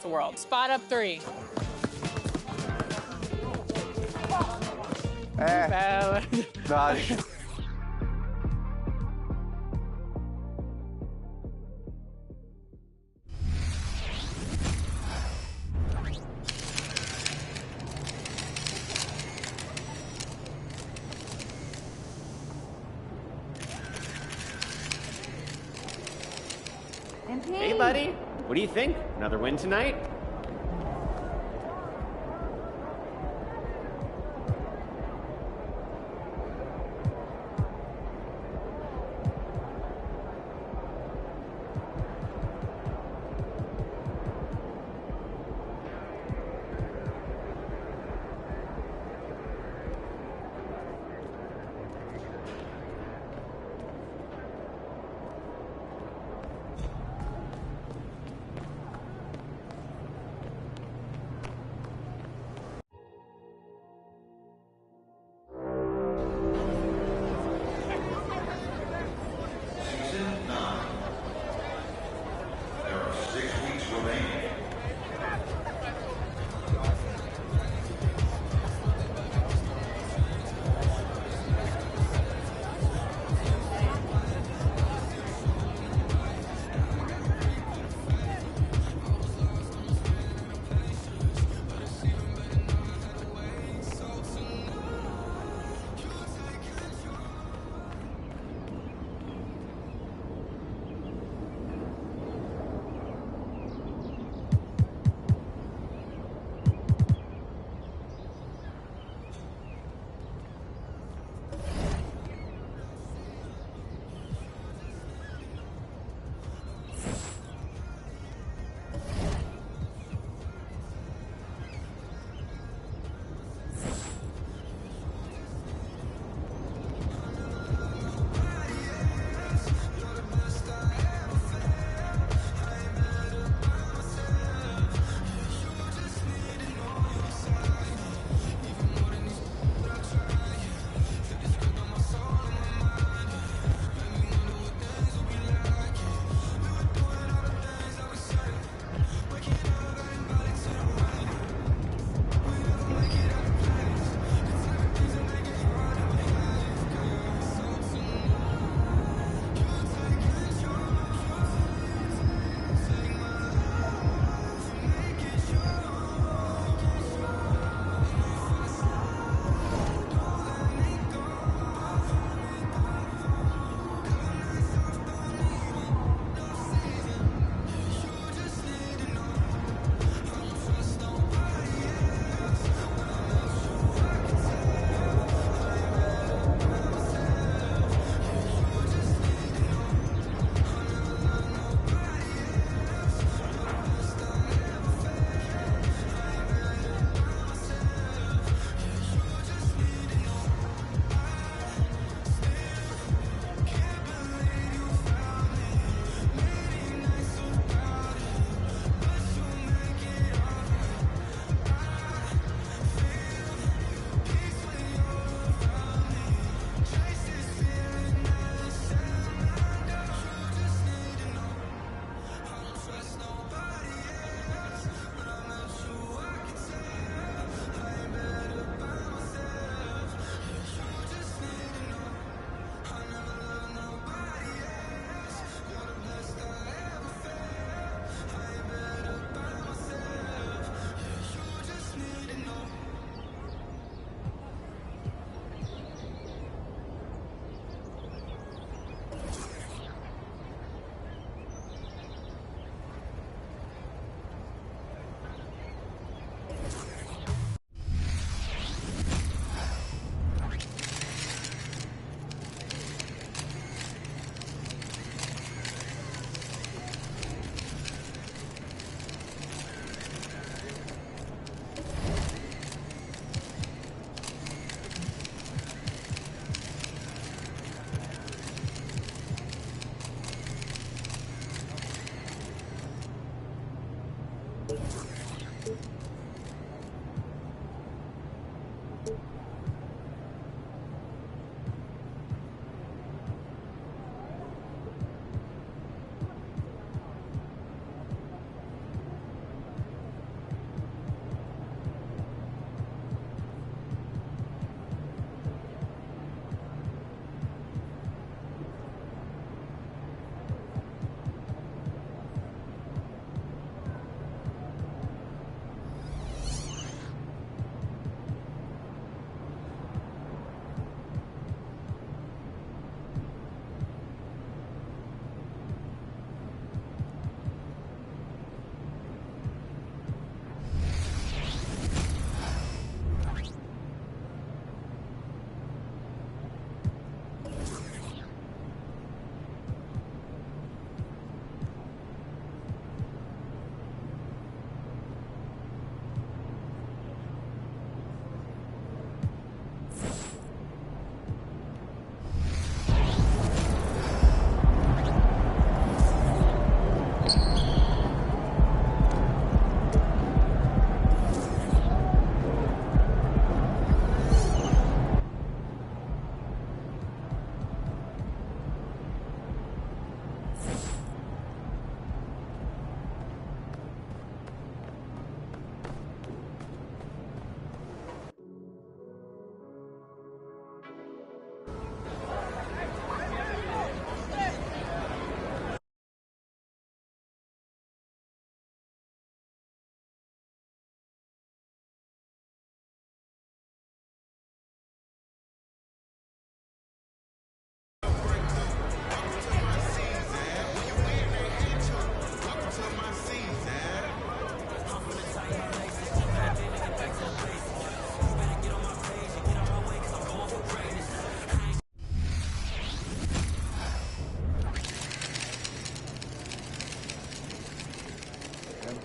the world. Spot up 3. Dodge. Hey, buddy. What do you think? Another win tonight?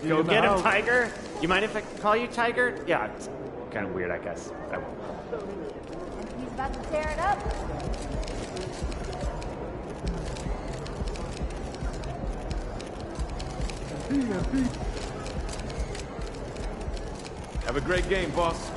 Go get him, Tiger. You mind if I call you Tiger? Yeah, it's kind of weird, I guess. I won't. He's about to tear it up. Have a great game, boss.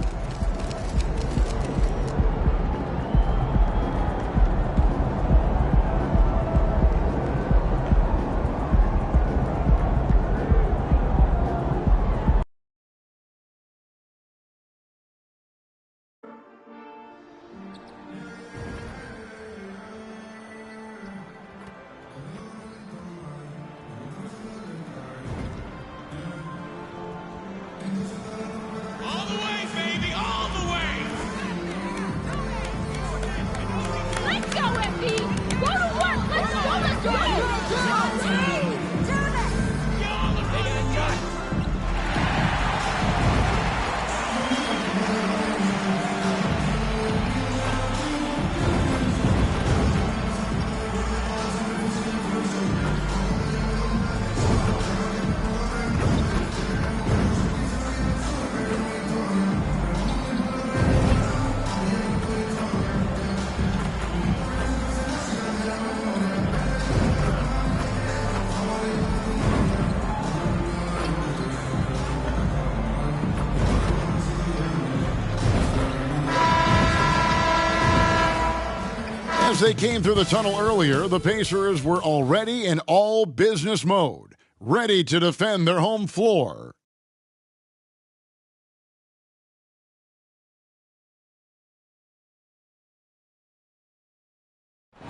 As they came through the tunnel earlier, the Pacers were already in all business mode, ready to defend their home floor.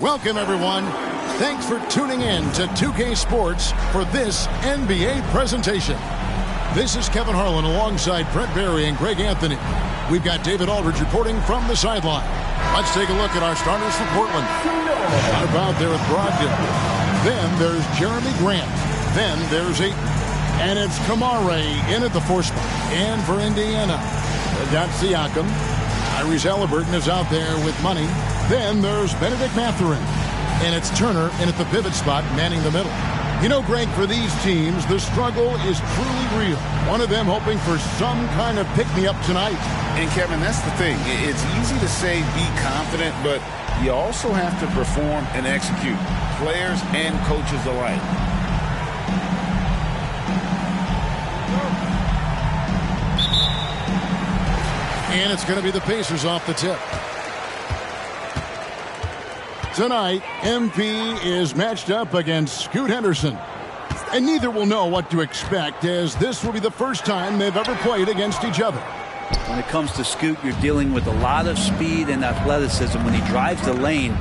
Welcome, everyone. Thanks for tuning in to 2K Sports for this NBA presentation. This is Kevin Harlan alongside Brent Barry and Greg Anthony. We've got David Aldridge reporting from the sideline. Let's take a look at our starters for Portland. Out about there with Brogdon. Then there's Jeremy Grant. Then there's Ayton. And it's Kamare in at the 4 spot. And for Indiana, they've got Siakam. Tyrese Halliburton is out there with money. Then there's Benedict Mathurin. And it's Turner in at the pivot spot, manning the middle. You know, Greg, for these teams, the struggle is truly real. One of them hoping for some kind of pick-me-up tonight. And, Kevin, that's the thing. It's easy to say be confident, but you also have to perform and execute, players and coaches alike. And it's going to be the Pacers off the tip. Tonight, MP is matched up against Scoot Henderson. And neither will know what to expect, as this will be the first time they've ever played against each other. When it comes to Scoot, you're dealing with a lot of speed and athleticism. When he drives the lane,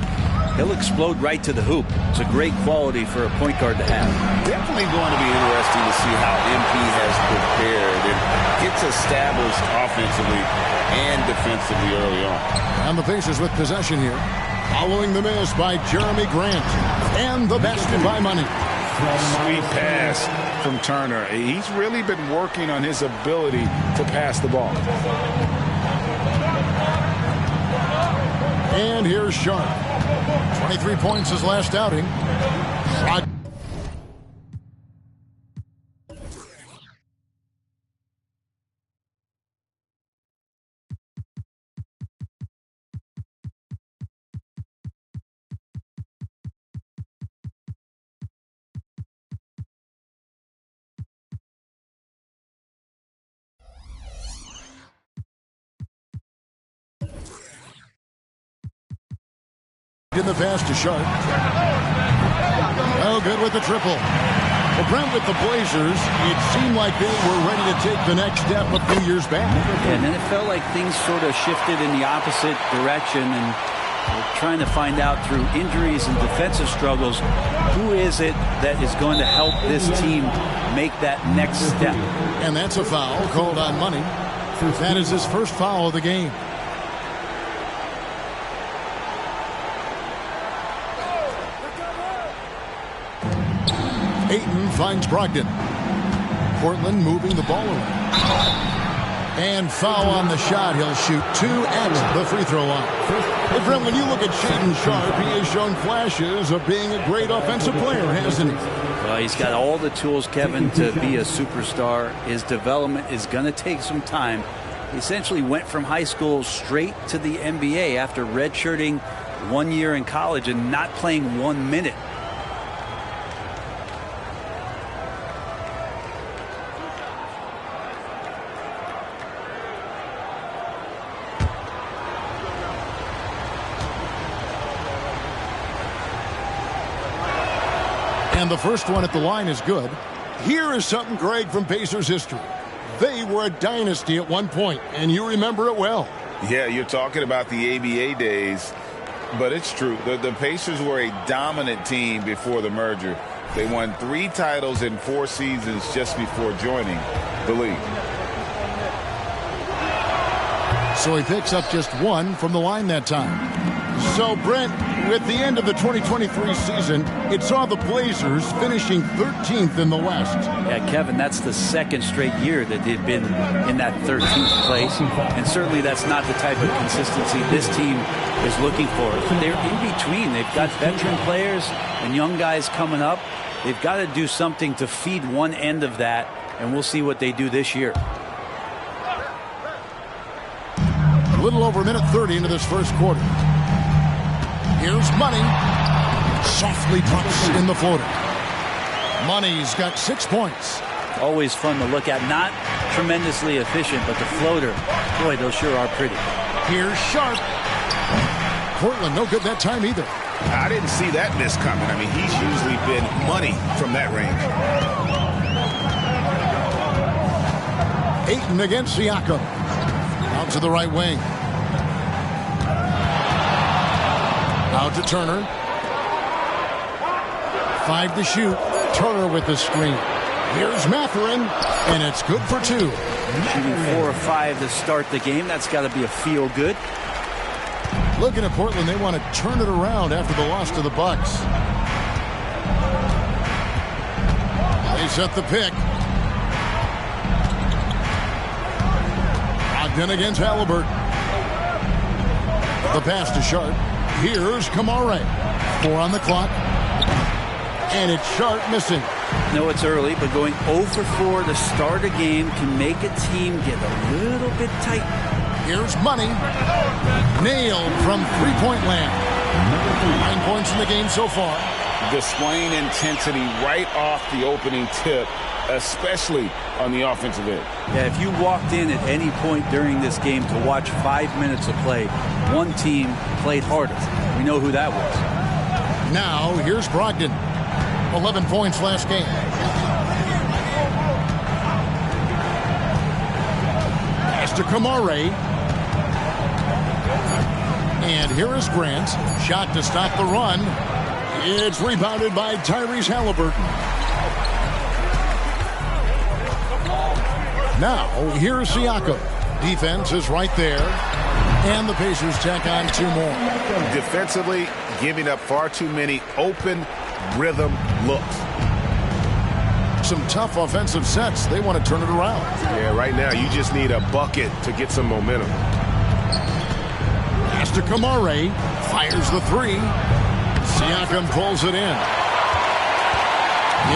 he'll explode right to the hoop. It's a great quality for a point guard to have. Definitely going to be interesting to see how MP has prepared and gets established offensively and defensively early on. And the Pacers with possession here. Following the miss by Jeremy Grant. And the basket by Money. Sweet pass from Turner. He's really been working on his ability to pass the ball. And here's Sharp. 23 points his last outing. In the pass to Sharp. Oh, good with the triple. Well, Brent, with the Blazers, it seemed like they were ready to take the next step a few years back. Yeah, and then it felt like things sort of shifted in the opposite direction, and we're trying to find out through injuries and defensive struggles, who is it that is going to help this team make that next step. And that's a foul called on Money. That is his first foul of the game. Ayton finds Brogdon. Portland moving the ball around. And foul on the shot. He'll shoot 2 at the free throw line. Hey, Brent, when you look at Shaedon Sharpe, he has shown flashes of being a great offensive player, hasn't he? Well, he's got all the tools, Kevin, to be a superstar. His development is going to take some time. He essentially went from high school straight to the NBA after redshirting 1 year in college and not playing 1 minute. And the first one at the line is good. Here is something, Greg, from Pacers history. They were a dynasty at one point, and you remember it well. Yeah, you're talking about the ABA days, but it's true. The Pacers were a dominant team before the merger. They won 3 titles in 4 seasons just before joining the league. So he picks up just 1 from the line that time. So, Brent, with the end of the 2023 season, it saw the Blazers finishing 13th in the West. Yeah, Kevin, that's the second straight year that they've been in that 13th place. And certainly that's not the type of consistency this team is looking for. They're in between. They've got veteran players and young guys coming up. They've got to do something to feed one end of that, and we'll see what they do this year. A little over a minute 30 into this first quarter. Here's Money. Softly drops in the floater. Money's got 6 points. Always fun to look at. Not tremendously efficient, but the floater, boy, those sure are pretty. Here's Sharpe. Portland no good that time either. I didn't see that miss coming. I mean, he's usually been money from that range. Ayton against Siakam. Out to the right wing. Out to Turner. 5 to shoot. Turner with the screen. Here's Mathurin, and it's good for 2. Shooting 4 or 5 to start the game. That's got to be a feel good. Looking at Portland, they want to turn it around after the loss to the Bucks. They set the pick. Ogden against Halliburton. The pass to Sharpe. Here's Kamare. 4 on the clock. And it's Sharpe missing. No, it's early, but going 0 for 4 to start a game can make a team get a little bit tight. Here's Money. Nailed from three-point land. 9 points in the game so far. Displaying intensity right off the opening tip, especially on the offensive end. Yeah, if you walked in at any point during this game to watch 5 minutes of play, one team played harder. We know who that was. Now, here's Brogdon. 11 points last game. Pass to Kamare. And here is Grant. Shot to stop the run. It's rebounded by Tyrese Halliburton. Now, here's Siakam. Defense is right there. And the Pacers tack on 2 more. Defensively, giving up far too many open rhythm looks. Some tough offensive sets. They want to turn it around. Yeah, right now you just need a bucket to get some momentum. Pass to Kamare. Fires the 3. Siakam pulls it in.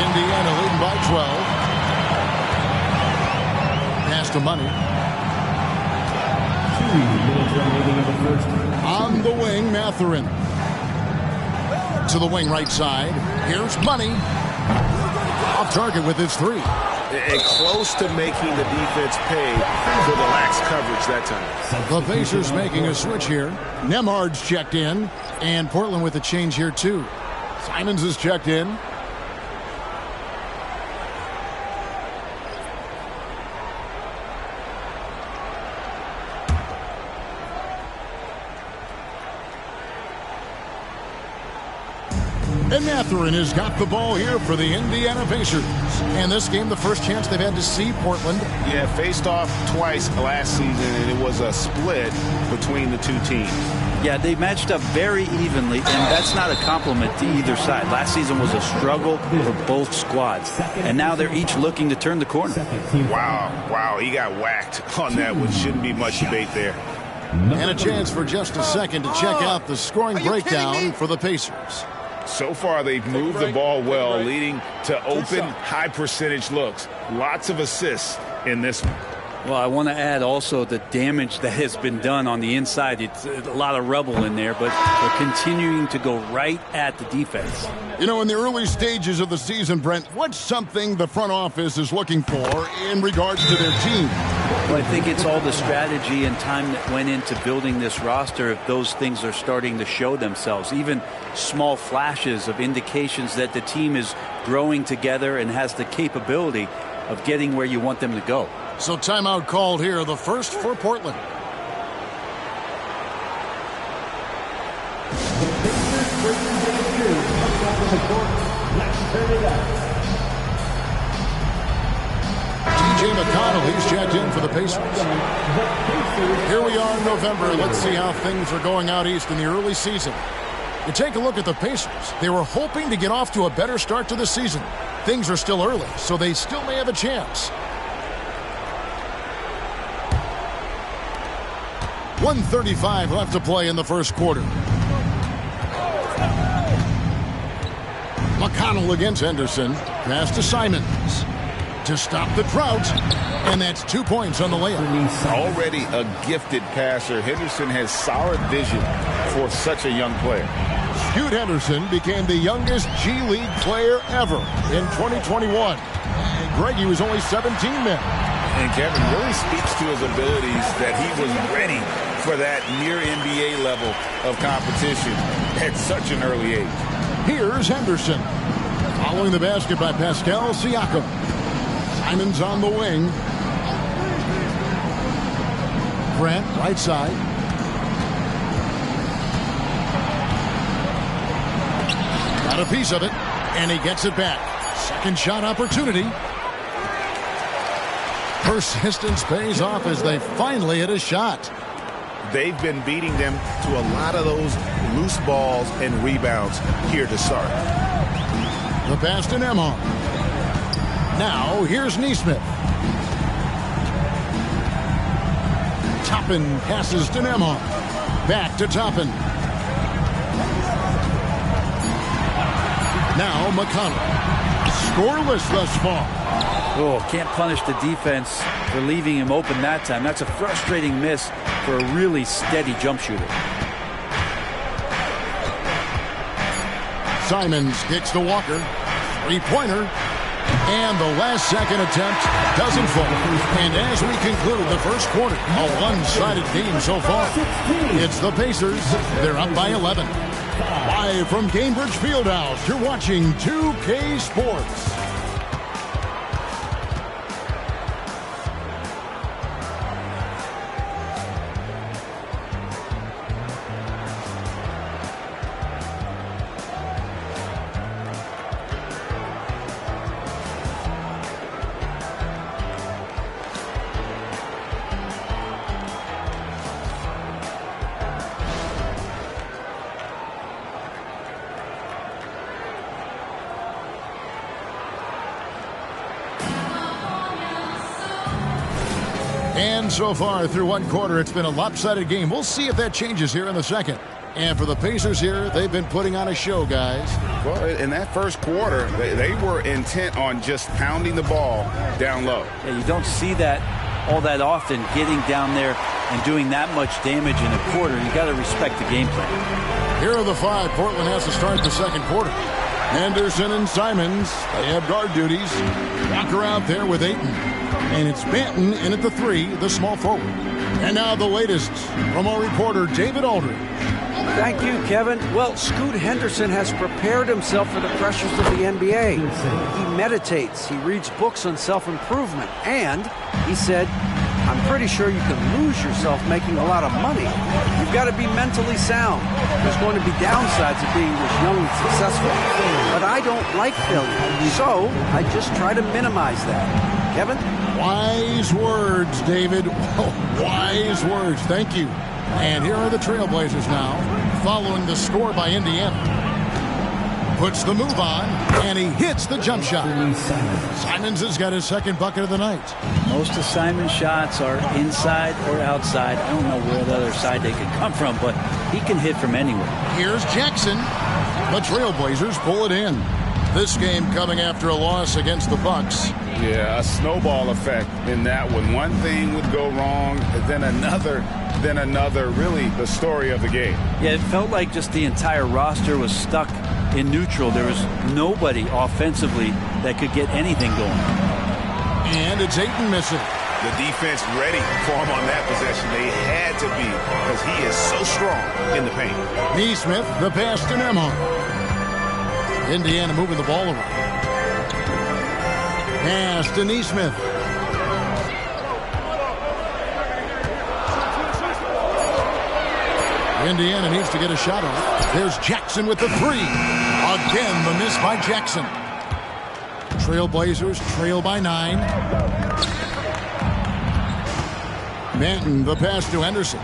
Indiana leading by 12. Pass to Money. On the wing, Mathurin. To the wing right side. Here's Money. Off target with his 3. And close to making the defense pay for the lax coverage that time. The Pacers making a switch here. Nemhard's checked in. And Portland with a change here, too. Simons is checked in. And Mathurin has got the ball here for the Indiana Pacers. And this game, the first chance they've had to see Portland. Yeah, faced off twice last season, and it was a split between the two teams. Yeah, they matched up very evenly, and that's not a compliment to either side. Last season was a struggle for both squads, and now they're each looking to turn the corner. Wow, he got whacked on that one. Shouldn't be much debate there. And a chance for just a second to check out the scoring breakdown for the Pacers. So far, they've moved the ball well, leading to open, high-percentage looks. Lots of assists in this one. Well, I want to add also the damage that has been done on the inside. It's a lot of rubble in there, but they're continuing to go right at the defense. You know, in the early stages of the season, Brent, what's something the front office is looking for in regards to their team? Well, I think it's all the strategy and time that went into building this roster. If those things are starting to show themselves, even small flashes of indications that the team is growing together and has the capability of getting where you want them to go. So timeout called here, the first for Portland. TJ McConnell, he's checked in for the Pacers. Here we are in November. Let's see how things are going out east in the early season. You take a look at the Pacers. They were hoping to get off to a better start to the season. Things are still early, so they still may have a chance. 1:35 left to play in the first quarter. McConnell against Henderson. Pass to Simons to stop the drought. And that's 2 points on the layup. Already a gifted passer, Henderson has solid vision for such a young player. Scoot Henderson became the youngest G League player ever in 2021. Greg, he was only 17 then. And Kevin really speaks to his abilities that he was ready for that near NBA level of competition at such an early age. Here's Henderson. Following the basket by Pascal Siakam. Simons on the wing. Grant, right side. Got a piece of it, and he gets it back. Second shot opportunity. Persistence pays off as they finally hit a shot. They've been beating them to a lot of those loose balls and rebounds here to start. The pass to Nembhard. Now, here's Nesmith. Toppin passes to Nembhard. Back to Toppin. Now, McConnell. Scoreless thus far. Oh, can't punish the defense for leaving him open that time. That's a frustrating miss for a really steady jump shooter. Simons kicks to Walker. Three-pointer. And the last second attempt doesn't fall. And as we conclude the first quarter, a one-sided game so far. It's the Pacers. They're up by 11. Live from Cambridge Fieldhouse, you're watching 2K Sports. And so far through one quarter, it's been a lopsided game. We'll see if that changes here in the second. And for the Pacers here, they've been putting on a show, guys. Well, in that first quarter, they were intent on just pounding the ball down low. Yeah, you don't see that all that often, getting down there and doing that much damage in a quarter. You got to respect the game plan. Here are the five Portland has to start the second quarter. Henderson and Simons, they have guard duties. Walker out there with Ayton. And it's Banton in at the three, the small forward. And now the latest from our reporter, David Aldridge. Thank you, Kevin. Well, Scoot Henderson has prepared himself for the pressures of the NBA. He meditates. He reads books on self-improvement. And he said I'm pretty sure you can lose yourself making a lot of money. You've got to be mentally sound. There's going to be downsides of being this young and successful. But I don't like failure, so I just try to minimize that. Kevin? Wise words, David. Wise words. Thank you. And here are the Trailblazers now, following the score by Indiana. Puts the move on, and he hits the jump shot. Simons has got his second bucket of the night. Most of Simon's shots are inside or outside. I don't know where the other side they could come from, but he can hit from anywhere. Here's Jackson. The Trailblazers pull it in. This game coming after a loss against the Bucks. Yeah, a snowball effect in that one. One thing would go wrong, then another. Really the story of the game. Yeah, it felt like just the entire roster was stuck in neutral. There was nobody offensively that could get anything going. And it's Ayton missing. The defense ready for him on that possession. They had to be, because he is so strong in the paint. Neesmith, the pass to Nembhard. Indiana moving the ball around. Pass to Neesmith. Indiana needs to get a shot off. There's Jackson with the three. Again, the miss by Jackson. Trailblazers trail by 9. Manton, the pass to Henderson.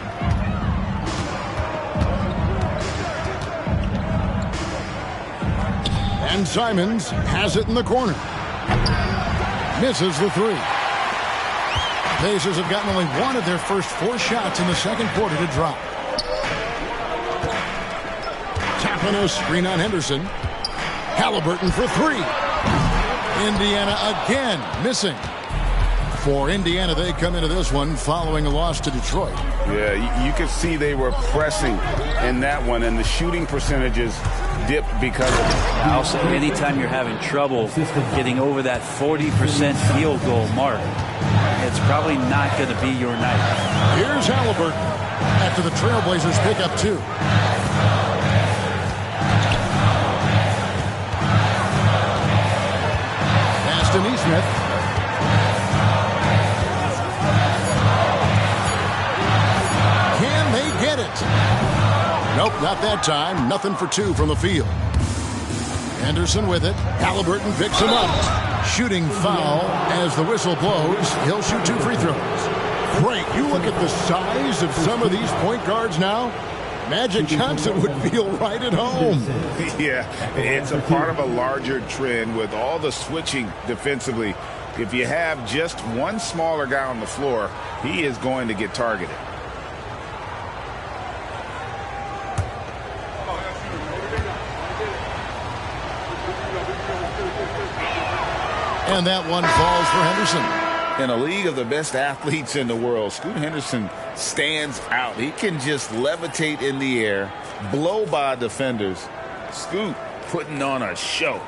And Simons has it in the corner. Misses the three. Pacers have gotten only one of their first 4 shots in the second quarter to drop. Tapano screen on Henderson. Halliburton for 3. Indiana again missing. For Indiana, they come into this one following a loss to Detroit. Yeah, you could see they were pressing in that one, and the shooting percentages dipped because of it. Also, anytime you're having trouble getting over that 40% field goal mark, it's probably not going to be your night. Here's Halliburton after the Trailblazers pick up 2. Pass to Neesmith. Can they get it? Nope, not that time. Nothing for 2 from the field. Henderson with it. Halliburton picks him up. Shooting foul as the whistle blows. He'll shoot 2 free throws. Great. You look at the size of some of these point guards now. Magic Johnson would feel right at home. Yeah, it's a part of a larger trend with all the switching defensively. If you have just one smaller guy on the floor, he is going to get targeted. And that one falls for Henderson. In a league of the best athletes in the world, Scoot Henderson stands out. He can just levitate in the air, blow by defenders. Scoot putting on a show.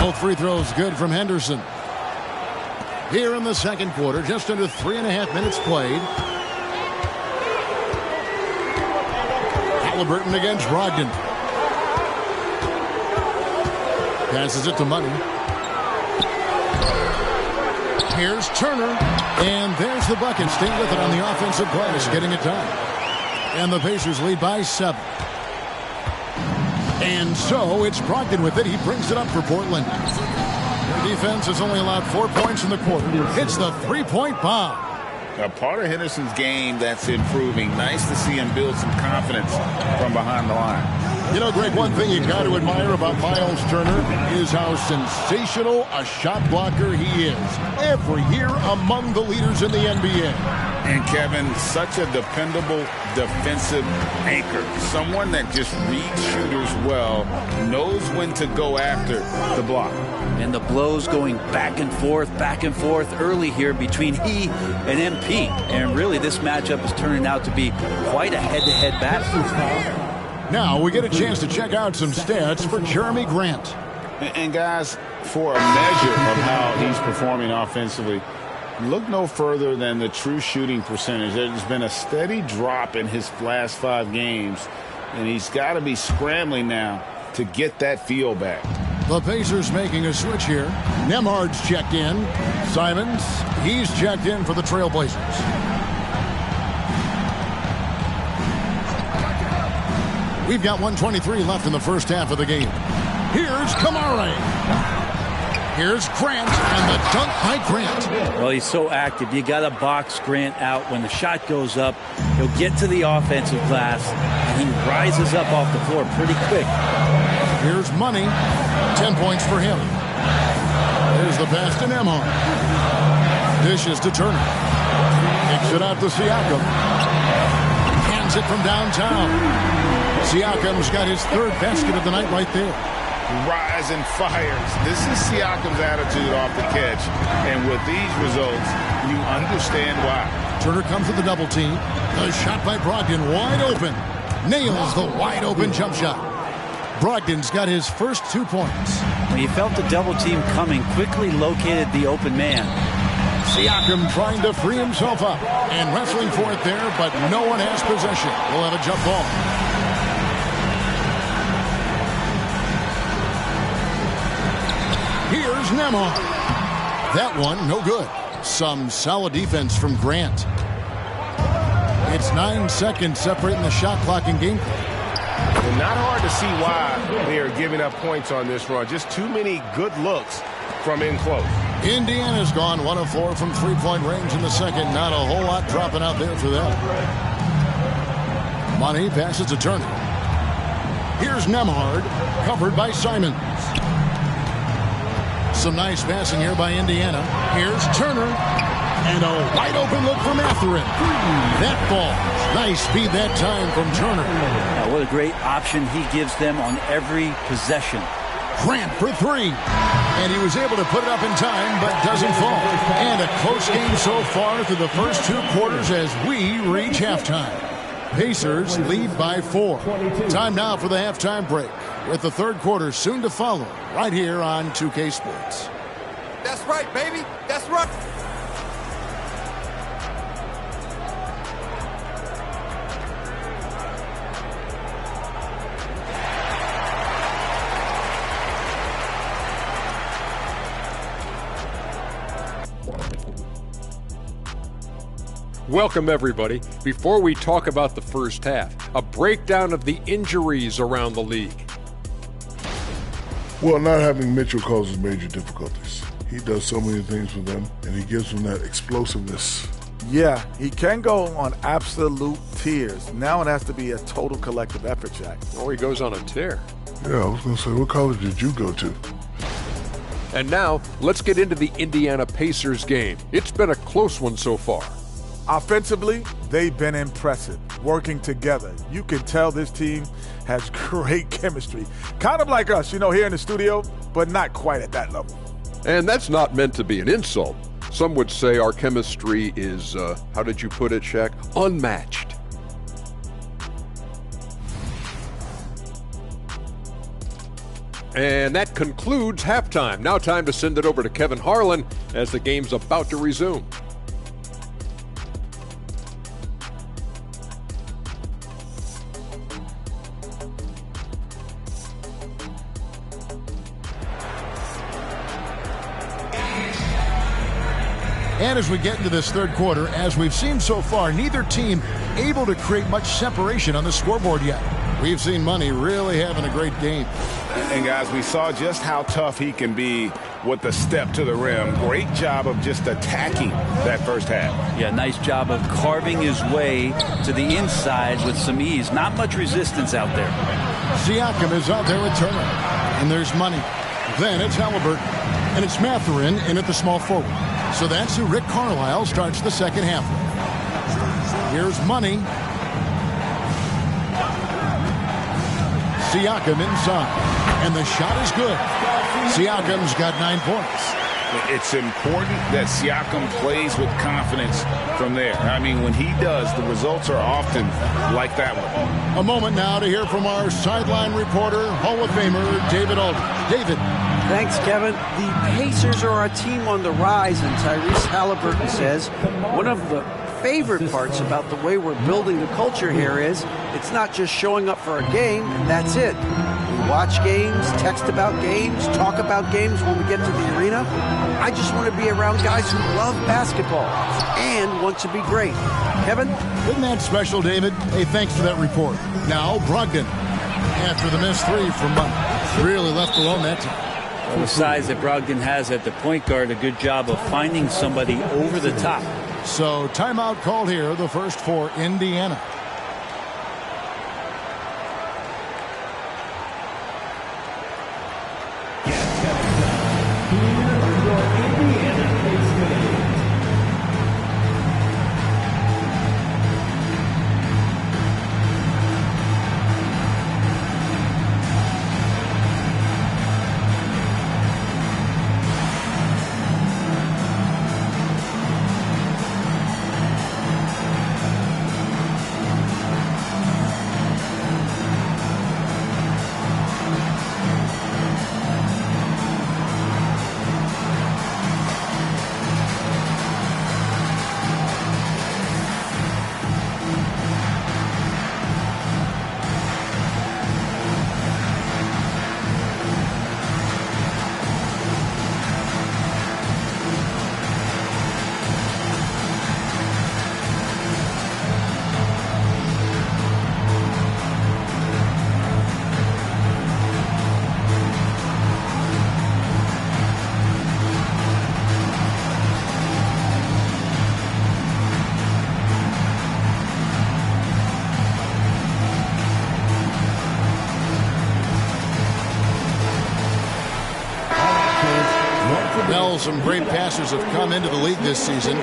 Both free throws good from Henderson. Here in the second quarter, just under 3.5 minutes played. Halliburton against Brogdon. Passes it to Money. Here's Turner. And there's the bucket. Staying with it on the offensive glass, getting it done. And the Pacers lead by 7. And so it's Brogdon with it. He brings it up for Portland. Their defense has only allowed 4 points in the quarter. Hits the three-point bomb. A part of Henderson's game that's improving. Nice to see him build some confidence from behind the line. You know, Greg, one thing you've got to admire about Miles Turner is how sensational a shot blocker he is. Every year among the leaders in the NBA. And Kevin, such a dependable defensive anchor. Someone that just reads shooters well, knows when to go after the block. And the blows going back and forth early here between he and MP. And really, this matchup is turning out to be quite a head-to-head battle. Now we get a chance to check out some stats for Jeremy Grant. And guys, for a measure of how he's performing offensively, Look no further than the true shooting percentage. There's been a steady drop in his last 5 games, and he's got to be scrambling now to get that feel back. The Pacers making a switch here. Nembhard's checked in. Simons, he's checked in for the Trailblazers. We've got 1:23 left in the first half of the game. Here's Kamara. Here's Grant, and the dunk by Grant. Well, he's so active. You got to box Grant out. When the shot goes up, he'll get to the offensive glass, and he rises up off the floor pretty quick. Here's Money. 10 points for him. There's the pass to Nembhard. Dishes to Turner. Kicks it out to Siakam. Hands it from downtown. Siakam's got his 3rd basket of the night right there. Rise and fires. This is Siakam's attitude off the catch. And with these results, you understand why. Turner comes with the double team. A shot by Brogdon, wide open. Nails the wide open jump shot. Brogdon's got his first 2 points. When he felt the double team coming, quickly located the open man. Siakam trying to free himself up and wrestling for it there, but no one has possession. We'll have a jump ball. Here's Nembhard. That one, no good. Some solid defense from Grant. It's 9 seconds separating the shot clock and game clock. And not hard to see why they are giving up points on this run. Just too many good looks from in close. Indiana's gone 1 of 4 from 3-point range in the second. Not a whole lot dropping out there for them. Money passes to Turner. Here's Nembhard, covered by Simons. Some nice passing here by Indiana. Here's Turner. And a wide open look from Mathurin. That ball. Nice speed that time from Turner. Now, what a great option he gives them on every possession. Grant for 3. And he was able to put it up in time, but doesn't fall. And a close game so far through the first 2 quarters as we reach halftime. Pacers lead by 4. Time now for the halftime break, with the 3rd quarter soon to follow, right here on 2K Sports. That's right, baby. That's right. Welcome, everybody. Before we talk about the first half, a breakdown of the injuries around the league. Well, not having Mitchell causes major difficulties. He does so many things for them, and he gives them that explosiveness. Yeah, he can go on absolute tears. Now it has to be a total collective effort, Jack. Or he goes on a tear. Yeah, I was going to say, what college did you go to? And now, let's get into the Indiana Pacers game. It's been a close one so far. Offensively, they've been impressive, working together. You can tell this team has great chemistry. Kind of like us, here in the studio, but not quite at that level. And that's not meant to be an insult. Some would say our chemistry is, how did you put it, Shaq? Unmatched. And that concludes halftime. Now time to send it over to Kevin Harlan as the game's about to resume. And as we get into this 3rd quarter, as we've seen so far, neither team able to create much separation on the scoreboard yet. We've seen Money really having a great game. And guys, we saw just how tough he can be with the step to the rim. Great job of just attacking that first half. Yeah, nice job of carving his way to the inside with some ease. Not much resistance out there. Siakam is out there with Turner. And there's Money. Then it's Halliburton. And it's Mathurin in at the small forward. So that's who Rick Carlisle starts the second half with. Here's Money. Siakam inside. And the shot is good. Siakam's got 9 points. It's important that Siakam plays with confidence from there. I mean, when he does, the results are often like that one. A moment now to hear from our sideline reporter, Hall of Famer David Aldridge. David, Thanks, Kevin. The Pacers are a team on the rise, and Tyrese Halliburton says one of the favorite parts about the way we're building the culture here is it's not just showing up for a game, and that's it. We watch games, text about games, talk about games when we get to the arena. I just want to be around guys who love basketball and want to be great. Kevin? Isn't that special, David? Hey, thanks for that report. Now, Brogdon, after the missed three from really left alone that time. Well, the size that Brogdon has at the point guard, a good job of finding somebody over the top. So timeout called here, the first for Indiana. Well, some great passers have come into the league this season.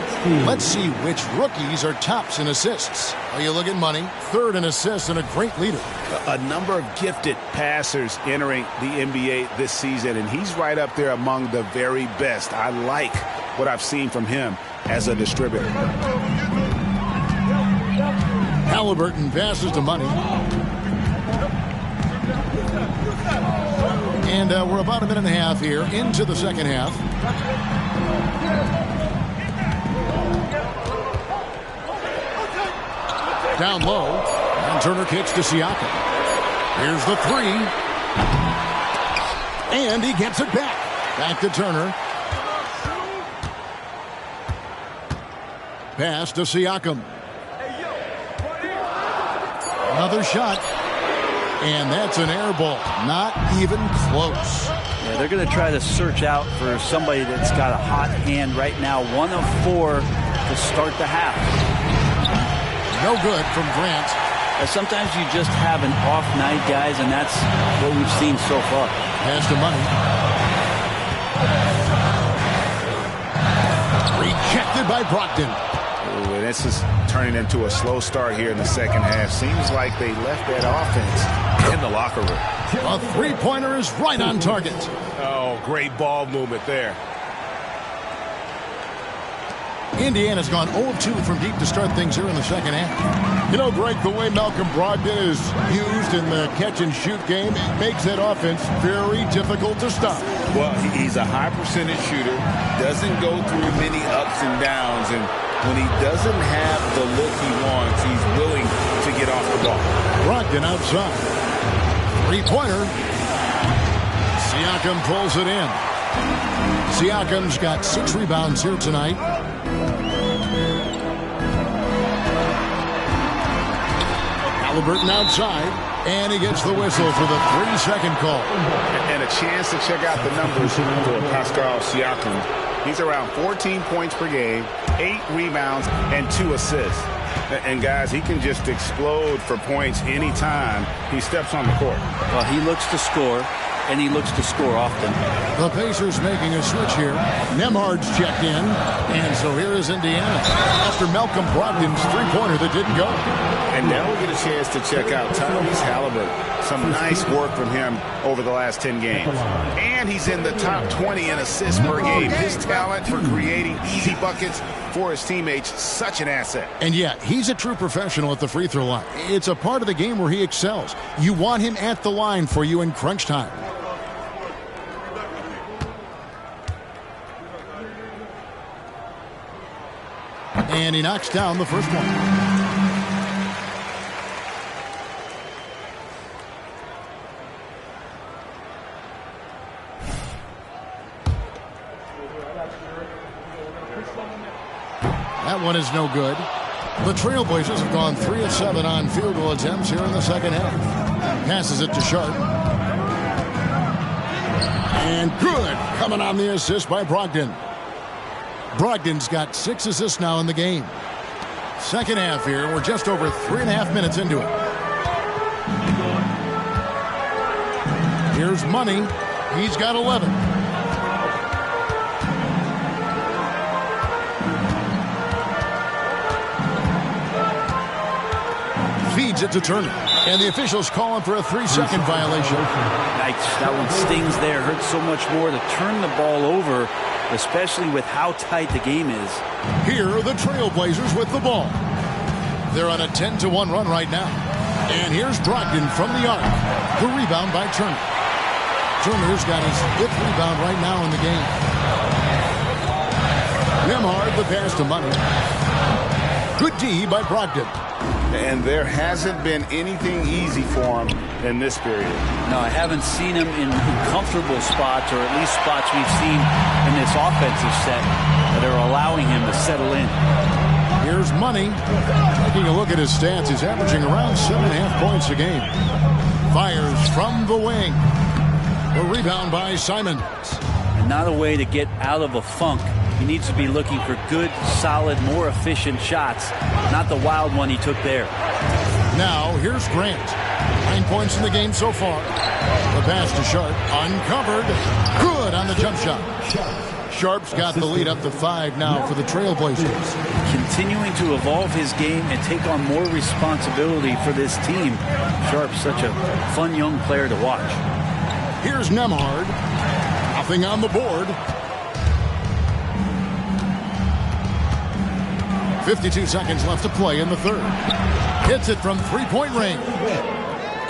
Let's see which rookies are tops in assists. Are you looking money? Third in assists and a great leader. A number of gifted passers entering the NBA this season, and he's right up there among the very best. I like what I've seen from him as a distributor. Halliburton passes to Money. And we're about a minute and a half here into the second half. Down low, and Turner kicks to Siakam. Here's the three. And he gets it back. Back to Turner. Pass to Siakam. Another shot. And that's an air ball. Not even close. Yeah, they're going to try to search out for somebody that's got a hot hand right now. 1 of 4 to start the half. No good from Grant. Sometimes you just have an off night, guys, and that's what we've seen so far. Pass to Money. Rejected by Brogdon. Ooh, and this is turning into a slow start here in the second half. Seems like they left that offense in the locker room. A three-pointer is right on target. Oh, great ball movement there. Indiana's gone 0-2 from deep to start things here in the second half. You know, Greg, the way Malcolm Brogdon is used in the catch-and-shoot game, it makes that offense very difficult to stop. Well, he's a high percentage shooter, doesn't go through many ups and downs, and when he doesn't have the look he wants, he's willing to get off the ball. Brogdon outside. Three-pointer. Siakam pulls it in. Siakam's got 6 rebounds here tonight. Halliburton outside, and he gets the whistle for the 3-second call. And a chance to check out the numbers for Pascal Siakam. He's around 14 points per game, 8 rebounds, and 2 assists. And, guys, he can just explode for points anytime he steps on the court. Well, he looks to score, and he looks to score often. The Pacers making a switch here. Nemhard's checked in, and so here is Indiana after Malcolm Brogdon's three-pointer that didn't go. And now we'll get a chance to check out Tyrese Halliburton. Some nice work from him over the last 10 games. And he's in the top 20 in assists per game. His talent for creating easy buckets for his teammates, such an asset. And yet, he's a true professional at the free throw line. It's a part of the game where he excels. You want him at the line for you in crunch time. And he knocks down the first one. That one is no good. The Trailblazers have gone 3 of 7 on field goal attempts here in the second half. Passes it to Sharp. And good. Coming on the assist by Brogdon. Brogdon's got 6 assists now in the game. Second half here. We're just over 3.5 minutes into it. Here's Money. He's got 11. Feeds it to Turner. And the officials call him for a 3-second violation. Yikes, that one stings there. Hurts so much more to turn the ball over, especially with how tight the game is. Here are the Trailblazers with the ball. They're on a 10-1 run right now. And here's Brogdon from the arc. The rebound by Turner. Turner's got his 5th rebound right now in the game. Nembhard, the pass to Money. Good D by Brogdon. And there hasn't been anything easy for him in this period. No, I haven't seen him in comfortable spots, or at least spots we've seen in this offensive set that are allowing him to settle in. Here's Money. Taking a look at his stats, he's averaging around 7.5 points a game. Fires from the wing. The rebound by Simons. And not a way to get out of a funk. He needs to be looking for good, solid, more efficient shots, not the wild one he took there. Now, here's Grant. 9 points in the game so far. The pass to Sharp. Uncovered. Good on the jump shot. Sharp's got the lead up to 5 now for the Trailblazers. Continuing to evolve his game and take on more responsibility for this team. Sharp's such a fun young player to watch. Here's Nembhard. Nothing on the board. 52 seconds left to play in the third. Hits it from 3-point range.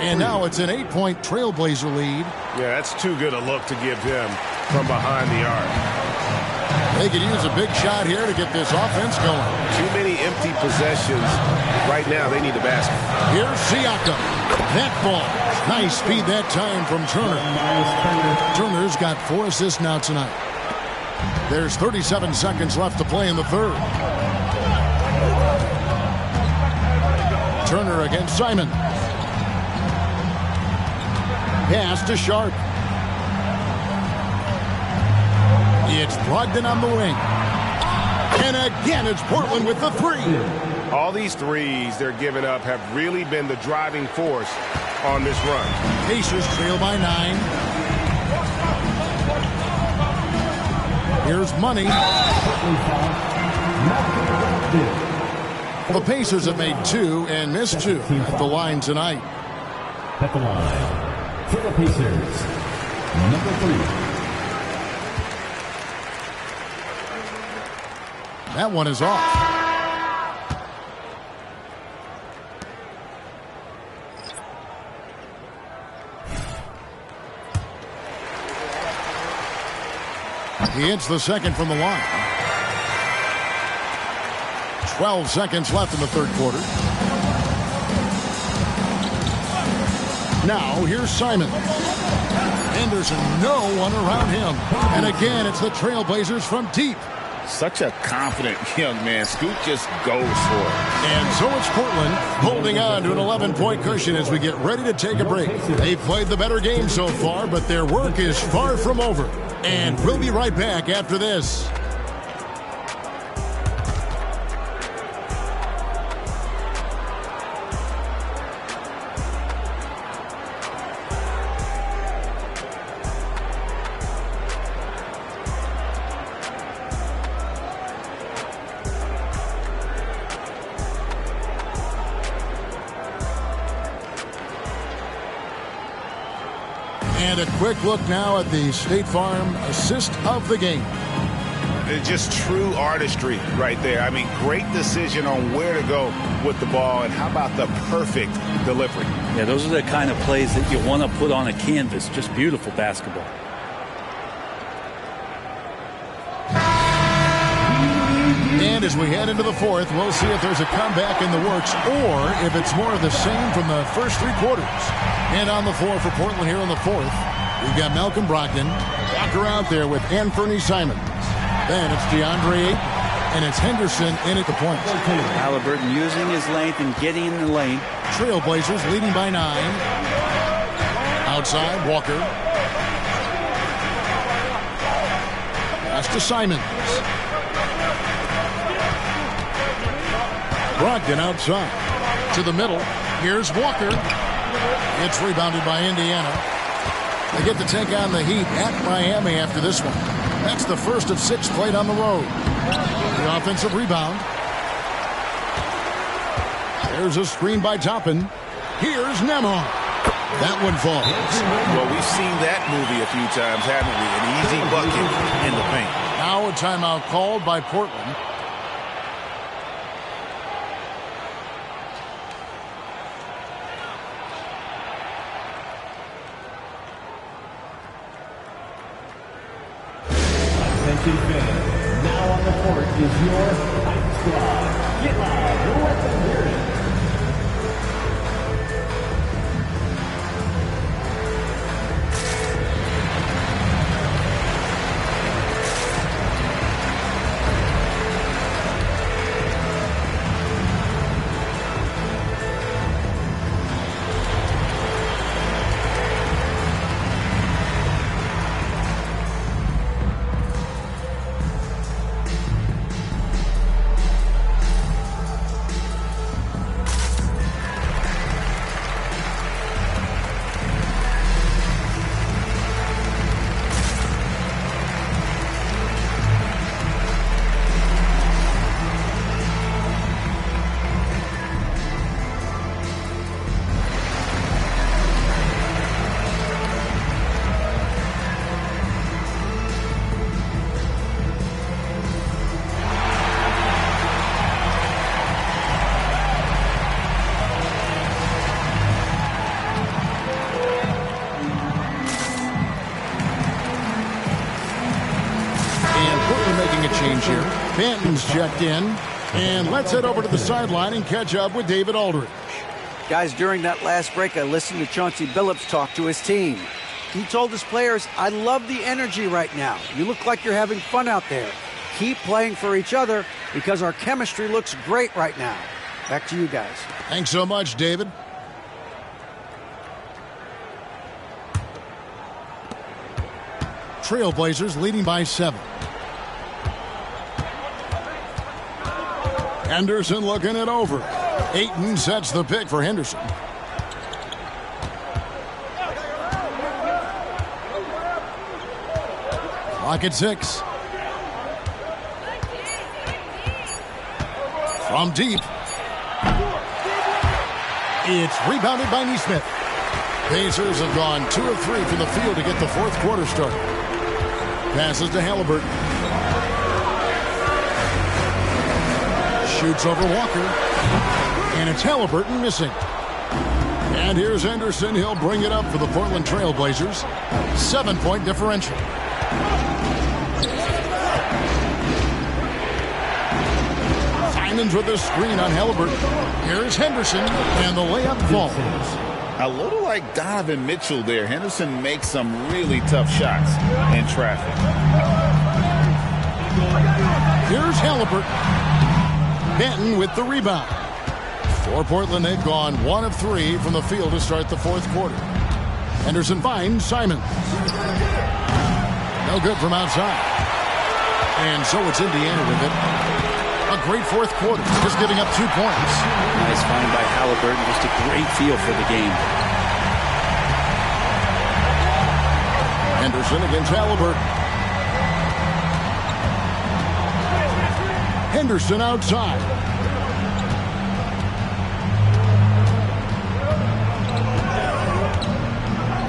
And now it's an 8-point Trailblazer lead. Yeah, that's too good a look to give him from behind the arc. They could use a big shot here to get this offense going. Too many empty possessions. Right now, they need a basket. Here's Siakam. That ball. Nice speed that time from Turner. Turner's got 4 assists now tonight. There's 37 seconds left to play in the third. Turner against Simon. Pass to Sharp. It's Brogdon on the wing. And again, it's Portland with the 3. All these threes they're giving up have really been the driving force on this run. Pacers trail by 9. Here's Money. The Pacers have made 2 and missed 2 at the line tonight. At the line for the Pacers, number 3. That one is off. He hits the second from the line. 12 seconds left in the third quarter. Now here's Simon. Anderson, no one around him. And again, it's the Trailblazers from deep. Such a confident young man. Scoot just goes for it. And so it's Portland holding on to an 11-point cushion as we get ready to take a break. They've played the better game so far, but their work is far from over. And we'll be right back after this. And a quick look now at the State Farm assist of the game. It's just true artistry right there. I mean, great decision on where to go with the ball, and how about the perfect delivery? Yeah, those are the kind of plays that you want to put on a canvas. Just beautiful basketball. And as we head into the fourth, we'll see if there's a comeback in the works or if it's more of the same from the first three quarters. And on the floor for Portland here in the fourth, we've got Malcolm Brogdon. Walker out there with Anthony Simons. Then it's DeAndre Ayton, and it's Henderson in at the point. Halliburton using his length and getting in the lane. Trailblazers leading by 9. Outside, Walker. Pass to Simons. Brogdon outside. To the middle. Here's Walker. It's rebounded by Indiana. They get to take on the Heat at Miami after this one. That's the first of 6 played on the road. The offensive rebound. There's a screen by Toppin. Here's Nembhard. That one falls. Well, we've seen that movie a few times, haven't we? An easy bucket in the paint. Now a timeout called by Portland. Attention fans, now on the court is your Hype Squad. Get loud, let them hear it. Banton's checked in. And let's head over to the sideline and catch up with David Aldridge. Guys, during that last break, I listened to Chauncey Billups talk to his team. He told his players, I love the energy right now. You look like you're having fun out there. Keep playing for each other because our chemistry looks great right now. Back to you guys. Thanks so much, David. Trailblazers leading by 7. Henderson looking it over. Ayton sets the pick for Henderson. Clock at 6. From deep. It's rebounded by Nesmith. Pacers have gone 2 of 3 from the field to get the fourth quarter started. Passes to Halliburton. Shoots over Walker. And it's Halliburton missing. And here's Henderson. He'll bring it up for the Portland Trailblazers. 7-point differential. Simons with the screen on Halliburton. Here's Henderson. And the layup falls. A little like Donovan Mitchell there. Henderson makes some really tough shots in traffic. Here's Halliburton. Benton with the rebound. For Portland, they've gone 1 of 3 from the field to start the fourth quarter. Henderson finds Simons. No good from outside. And so it's Indiana with it. A great fourth quarter, just giving up 2 points. Nice find by Halliburton, just a great feel for the game. Henderson against Halliburton. Henderson outside.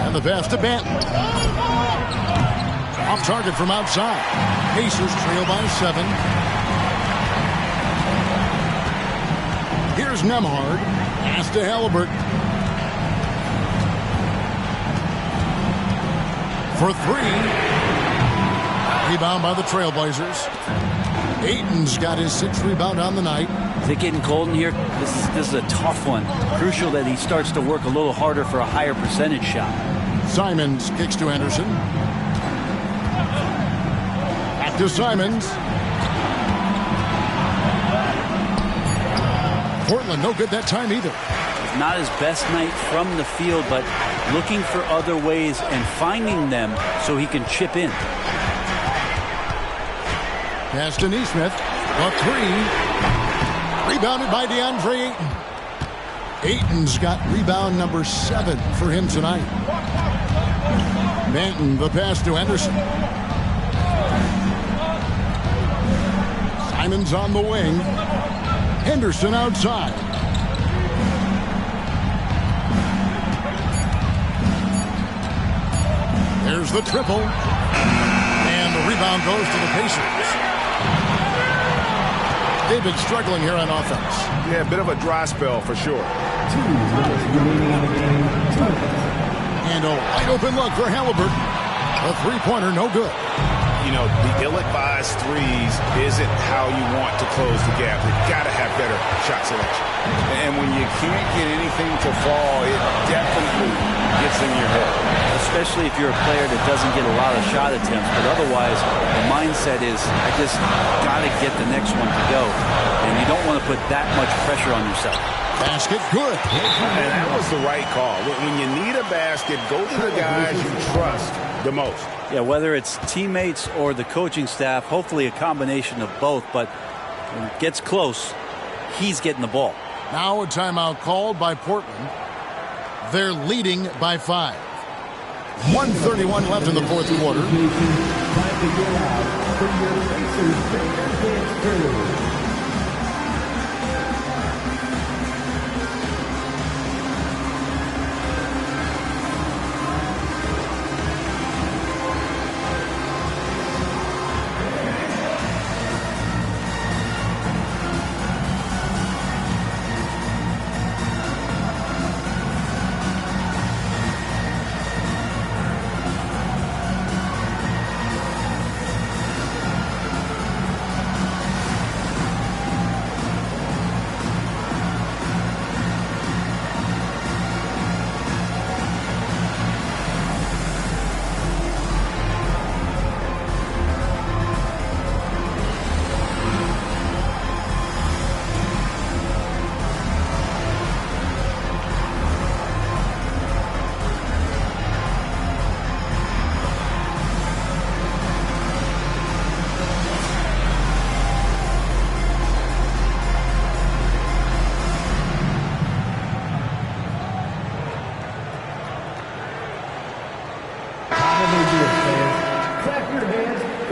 And the pass to Banton. Off target from outside. Pacers trail by 7. Here's Nembhard. Pass to Halliburton. For 3. Rebound by the Trailblazers. Ayton's got his 6th rebound on the night. Is it getting cold in here? This is a tough one. Crucial that he starts to work a little harder for a higher percentage shot. Simons kicks to Anderson. Back to Simons. Portland no good that time either. Not his best night from the field, but looking for other ways and finding them so he can chip in. Pass to Neesmith. A 3. Rebounded by DeAndre Ayton. Ayton's got rebound number 7 for him tonight. Manton, the pass to Anderson. Simons on the wing. Henderson outside. There's the triple. And the rebound goes to the Pacers. They've been struggling here on offense. Yeah, a bit of a dry spell for sure. 2 minutes remaining on the game. 2 minutes. And a wide open look for Halliburton. A 3-pointer, no good. You know, the ill-advised threes isn't how you want to close the gap. You've got to have better shot selection. And when you can't get anything to fall, it definitely gets in your head. Especially if you're a player that doesn't get a lot of shot attempts. But otherwise, the mindset is, I just got to get the next one to go. And you don't want to put that much pressure on yourself. Basket good. And that was the right call. When you need a basket, go to the guys you trust the most. Yeah, whether it's teammates or the coaching staff, hopefully a combination of both. But when it gets close, he's getting the ball. Now a timeout called by Portland. They're leading by 5. 1:31 left in the 4th quarter. Time to get out for your Pacers Breaker Dance Crew.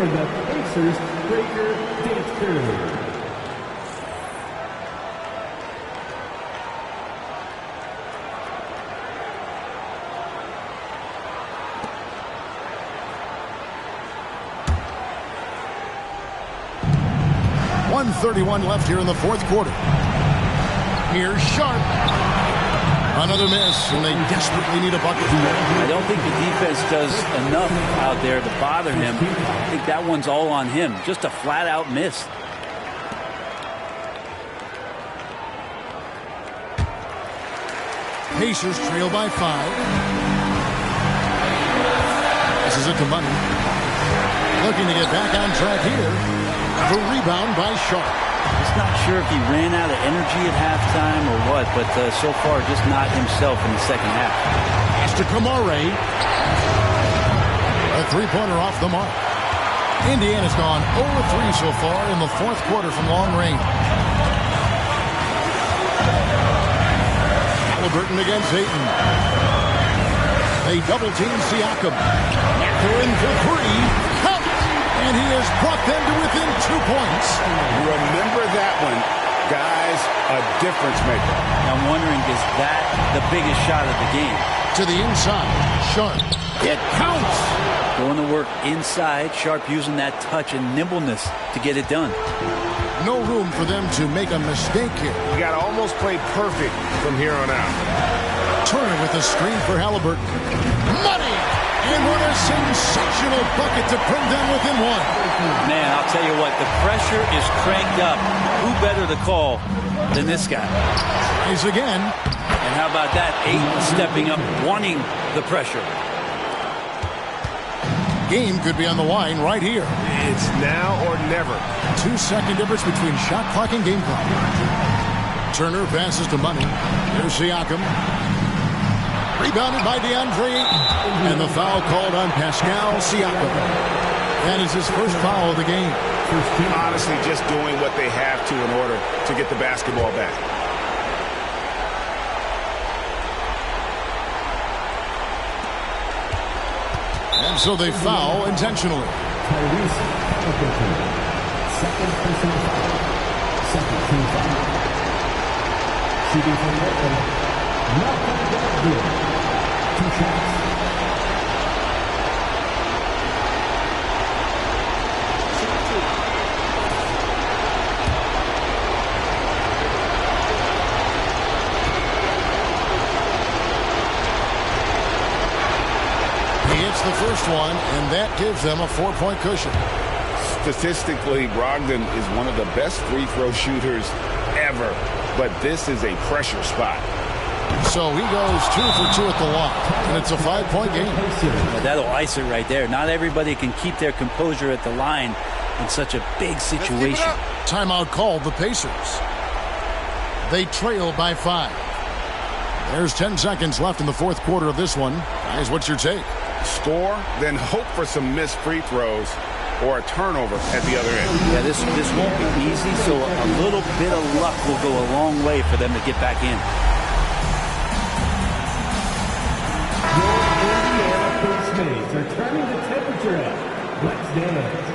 For the Pacers Breaker Dance Crew. .131 left here in the 4th quarter. Here's Sharp. Another miss, and they desperately need a bucket. I don't think the defense does enough out there to bother him. I think that one's all on him. Just a flat-out miss. Pacers trail by 5. This is it to Money. Looking to get back on track here. The rebound by Sharp. Just not sure if he ran out of energy at halftime or what, but so far just not himself in the second half. Pass to Kamare. A 3-pointer off the mark. Indiana's gone 0-3 so far in the 4th quarter from long range. Halliburton against Ayton. They double-team Siakam. They're in for 3. Count! And he has brought them to within 2 points. Remember that one. Guys, a difference maker. I'm wondering, is that the biggest shot of the game? To the inside. Sharp. It counts. Going to work inside. Sharp using that touch and nimbleness to get it done. No room for them to make a mistake here. You got to almost play perfect from here on out. Turner with a screen for Halliburton. Money! And what a sensational bucket to bring them within one. Man, I'll tell you what, the pressure is cranked up. Who better to call than this guy? He's again. And how about that? Ayton stepping up, wanting the pressure. Game could be on the line right here. It's now or never. 2-second difference between shot clock and game clock. Turner passes to Money. Here's Siakam. Rebounded by DeAndre Ayton. And the foul called on Pascal Siakam. That is his first foul of the game. Honestly, just doing what they have to in order to get the basketball back. And so they foul intentionally. Second personal foul. Second team foul. Shooting from Malcolm Brogdon. 2 shots. The first one, and that gives them a 4-point cushion. Statistically, Brogdon is one of the best free throw shooters ever, but this is a pressure spot. So he goes 2 for 2 at the line, and it's a 5-point game. Yeah, that'll ice it right there. Not everybody can keep their composure at the line in such a big situation. Timeout called the Pacers. They trail by 5. There's 10 seconds left in the fourth quarter of this one. Guys, what's your take? Score, then hope for some missed free throws or a turnover at the other end. Yeah, this won't be easy, so a little bit of luck will go a long way for them to get back in. Your Indiana Pacers are turning the temperature up. Let's dance.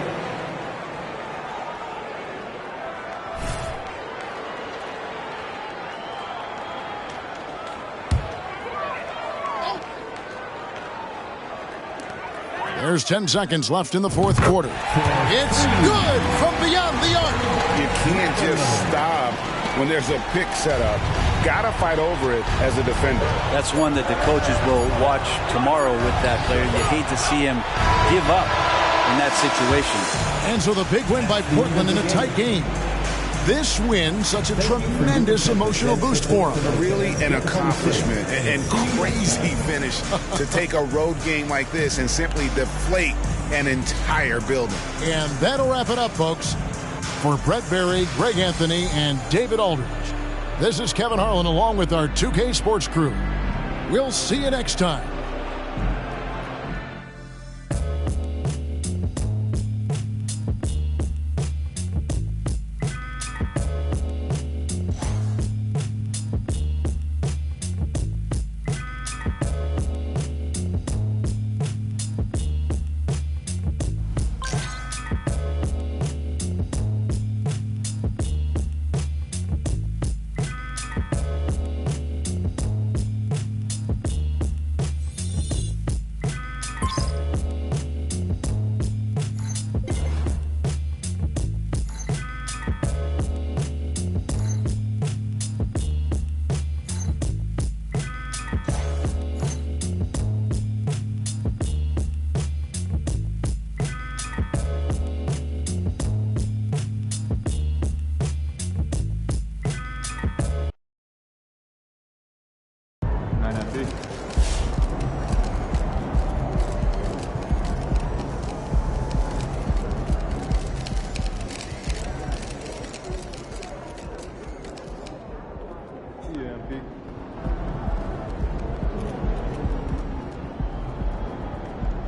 There's 10 seconds left in the fourth quarter. It's good from beyond the arc. You can't just stop when there's a pick set up. Gotta fight over it as a defender. That's one that the coaches will watch tomorrow with that player. You hate to see him give up in that situation. And so the big win by Portland in a tight game. This win, such a tremendous emotional boost for them. Really an accomplishment and crazy finish to take a road game like this and simply deflate an entire building. And that'll wrap it up, folks. For Brett Berry, Greg Anthony, and David Aldridge, this is Kevin Harlan along with our 2K Sports crew. We'll see you next time.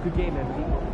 Good game, MVP.